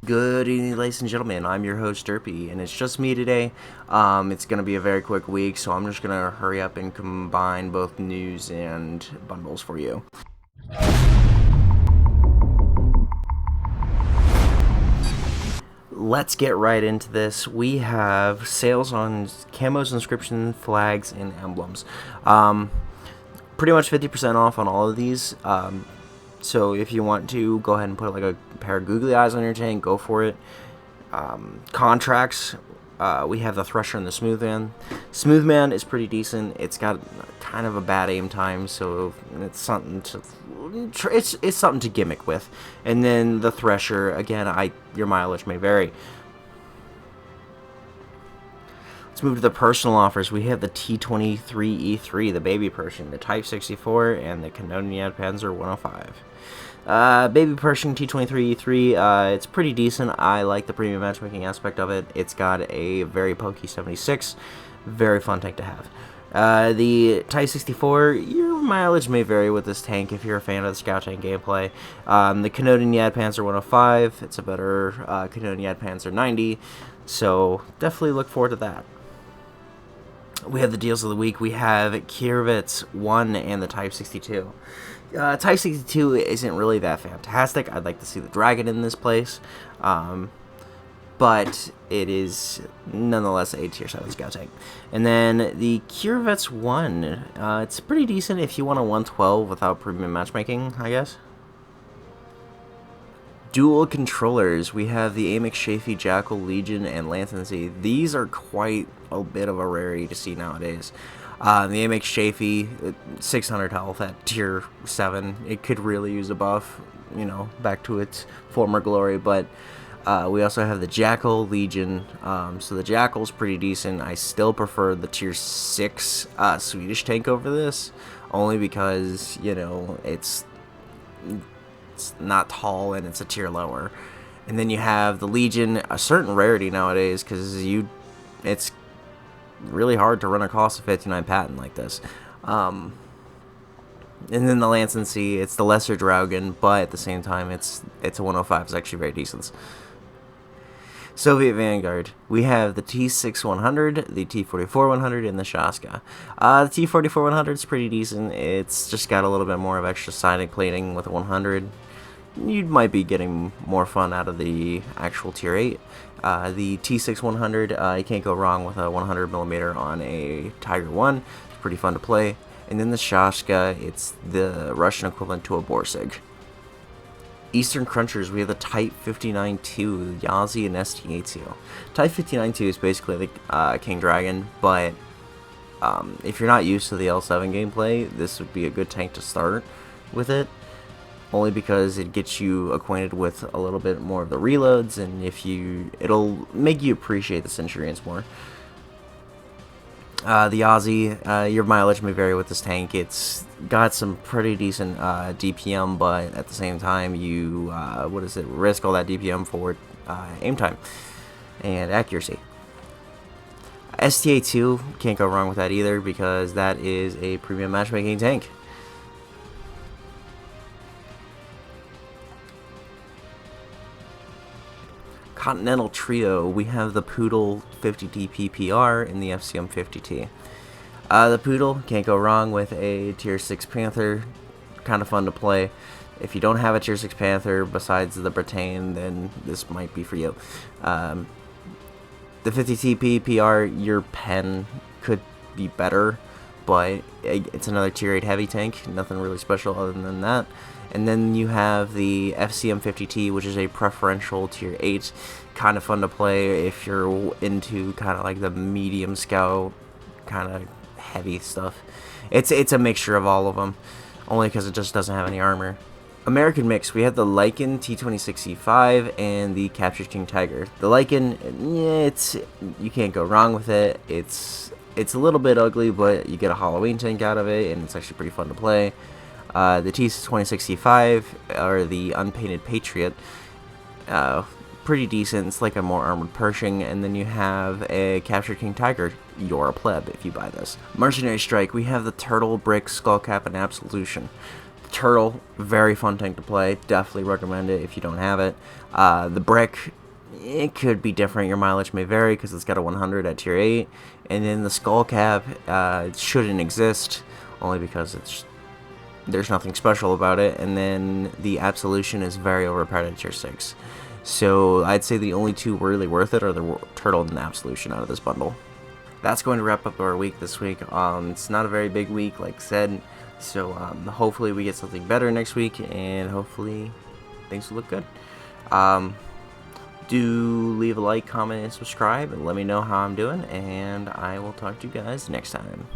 Good evening, ladies and gentlemen. I'm your host, Derpy, and it's just me today. It's going to be a very quick week, so I'm just going to hurry up and combine both news and bundles for you. Let's get right into this. We have sales on camos, inscription, flags, and emblems. Pretty much 50% off on all of these. So if you want to, go ahead and put like a pair of googly eyes on your tank, go for it. Contracts, we have the Thresher and the Smoothman. Smoothman is pretty decent. It's got kind of a bad aim time, so it's something to it's something to gimmick with. And then the Thresher, again, your mileage may vary. Let's move to the personal offers. We have the T23E3, the Baby Pershing, the Type 64, and the Continental Panzer 105. Baby Pershing T23E3, it's pretty decent. I like the premium matchmaking aspect of it. It's got a very pokey 76. Very fun tank to have. The Type 64, your mileage may vary with this tank if you're a fan of the Scout Tank gameplay. The Canadian Panzer 105, it's a better Canadian Panzer 90, so definitely look forward to that. We have the deals of the week. We have Kierovitz 1 and the Type 62. Type 62 isn't really that fantastic. I'd like to see the Dragon in this place. But it is nonetheless a tier 7 scout tank. And then the Kierovitz 1. It's pretty decent if you want a 112 without premium matchmaking, I guess. Dual controllers. We have the Amic Shafee, Jackal, Legion, and Lanthancy. These are quite a bit of a rarity to see nowadays. The Amic Shafee, 600 health at tier 7. It could really use a buff, back to its former glory. But we also have the Jackal, Legion. So the Jackal's pretty decent. I still prefer the tier 6 Swedish tank over this, only because, it's not tall and it's a tier lower. And then you have the Legion, a certain rarity nowadays, because it's really hard to run across a 59 patent like this. And then the Lanthancy, it's the lesser Dragon, but at the same time it's a 105. It's actually very decent. Soviet Vanguard, we have the T6-100, the T44-100, and the Shaska. The T44-100 is pretty decent. It's just got a little bit more of extra siding plating with a 100. You might be getting more fun out of the actual tier 8. The T6-100, you can't go wrong with a 100mm on a Tiger 1. It's pretty fun to play. And then the Shaska, it's the Russian equivalent to a Borsig. Eastern Crunchers, we have the Type 59-2, Yazi, and ST-82. Type 59-2 is basically the King Dragon, but if you're not used to the L7 gameplay, this would be a good tank to start with it, only because it gets you acquainted with a little bit more of the reloads, and it'll make you appreciate the Centurions more. The Aussie, your mileage may vary with this tank. It's got some pretty decent DPM, but at the same time, you risk all that DPM for aim time and accuracy. STA2, can't go wrong with that either, because that is a premium matchmaking tank. Continental Trio, we have the Poodle 50T PPR and the FCM 50T. The Poodle, can't go wrong with a tier 6 Panther, kind of fun to play. If you don't have a tier 6 Panther besides the Britannia, then this might be for you. The 50T PPR, your pen could be better, but it's another tier 8 heavy tank, nothing really special other than that. And then you have the FCM 50T, which is a preferential tier 8, kind of fun to play if you're into kind of like the medium scout, kind of heavy stuff. It's a mixture of all of them, only because it just doesn't have any armor. American mix, we have the Lycan T26E5 and the Captured King Tiger. The Lycan, you can't go wrong with it. It's a little bit ugly, but you get a Halloween tank out of it, and it's actually pretty fun to play. The T26E5, or the Unpainted Patriot, pretty decent. It's like a more armored Pershing. And then you have a Captured King Tiger. You're a pleb if you buy this. Mercenary Strike, we have the Turtle, Brick, Skullcap, and Absolution. The Turtle, very fun tank to play. Definitely recommend it if you don't have it. The Brick, it could be different. Your mileage may vary because it's got a 100 at tier 8. And then the Skull Cap shouldn't exist, only because there's nothing special about it. And then the Absolution is very overpowered at tier 6. So I'd say the only two really worth it are the Turtle and the Absolution out of this bundle. That's going to wrap up our week this week. It's not a very big week, like I said. So hopefully we get something better next week, and hopefully things will look good. Do leave a like, comment, and subscribe, and let me know how I'm doing, and I will talk to you guys next time.